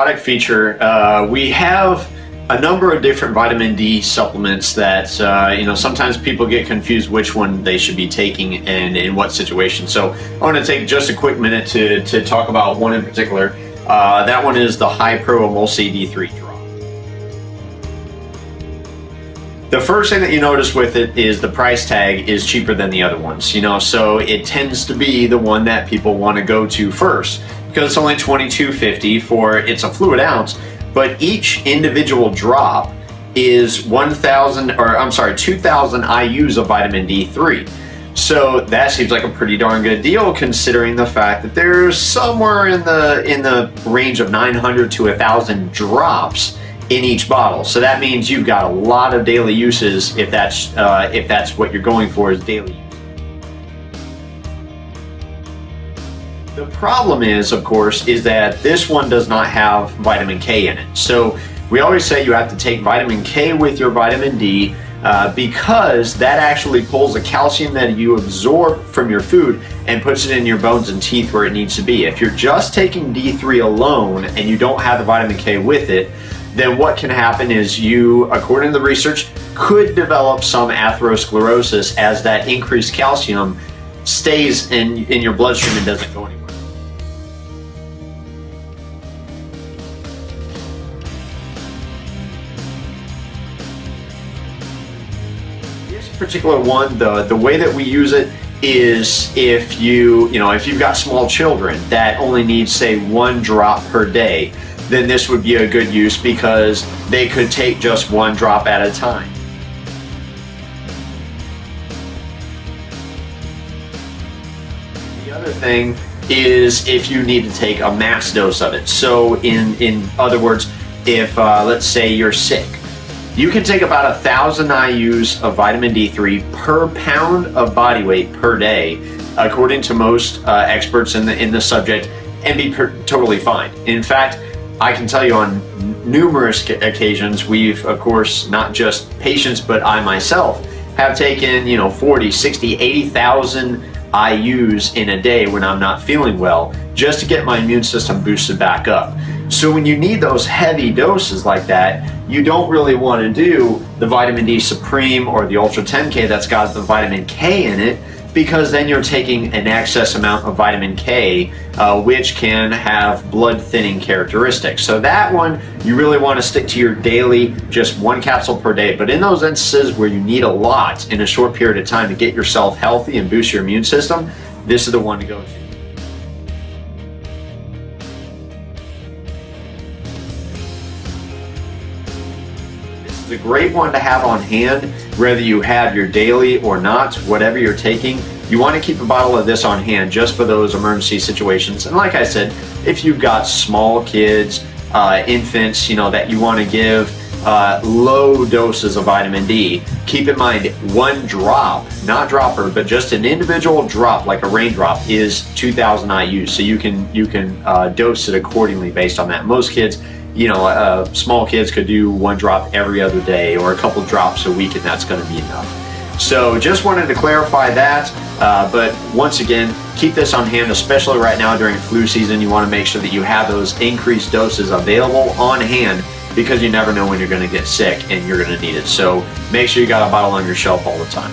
product feature, we have a number of different vitamin D supplements that sometimes people get confused which one they should be taking and in what situation. So I want to take just a quick minute to talk about one in particular. That one is the High Pro Emulsified D3 drop. The first thing that you notice with it is the price tag is cheaper than the other ones, so it tends to be the one that people want to go to first because it's only $22.50 for it's a fluid ounce, but each individual drop is 2,000 IUs of vitamin D3. So that seems like a pretty darn good deal considering the fact that there's somewhere in the range of 900 to 1,000 drops in each bottle. So that means you've got a lot of daily uses if that's what you're going for is daily use. The problem is, of course, is that this one does not have vitamin K in it. So we always say you have to take vitamin K with your vitamin D because that actually pulls the calcium that you absorb from your food and puts it in your bones and teeth where it needs to be. If you're just taking D3 alone and you don't have the vitamin K with it, then what can happen is you, according to the research, could develop some atherosclerosis as that increased calcium stays in your bloodstream and doesn't go anywhere. This particular one, the way that we use it is if you've got small children that only need, say, 1 drop per day, then this would be a good use because they could take just 1 drop at a time. The other thing is if you need to take a mass dose of it. So in other words, if let's say you're sick, you can take about 1,000 IUs of vitamin D3 per pound of body weight per day, according to most experts in the subject, and be totally fine. In fact, I can tell you on numerous occasions, we've, of course, not just patients, but I myself have taken, 40, 60, 80,000 IUs in a day when I'm not feeling well, just to get my immune system boosted back up. So when you need those heavy doses like that, you don't really want to do the vitamin D Supreme or the Ultra 10K that's got the vitamin K in it, because then you're taking an excess amount of vitamin K, which can have blood thinning characteristics. So that one, you really want to stick to your daily, just 1 capsule per day. But in those instances where you need a lot in a short period of time to get yourself healthy and boost your immune system, this is the one to go to. It's a great one to have on hand, whether you have your daily or not, whatever you're taking. You want to keep a bottle of this on hand just for those emergency situations. And like I said, if you've got small kids, infants, that you want to give low doses of vitamin D, keep in mind 1 drop, not dropper, but just an individual drop like a raindrop is 2,000 IUs. So you can dose it accordingly based on that. Most kids, small kids could do 1 drop every other day or a couple drops a week, and that's going to be enough. So just wanted to clarify that, but once again, keep this on hand, especially right now during flu season. You want to make sure that you have those increased doses available on hand because you never know when you're going to get sick and you're going to need it. So make sure you got a bottle on your shelf all the time.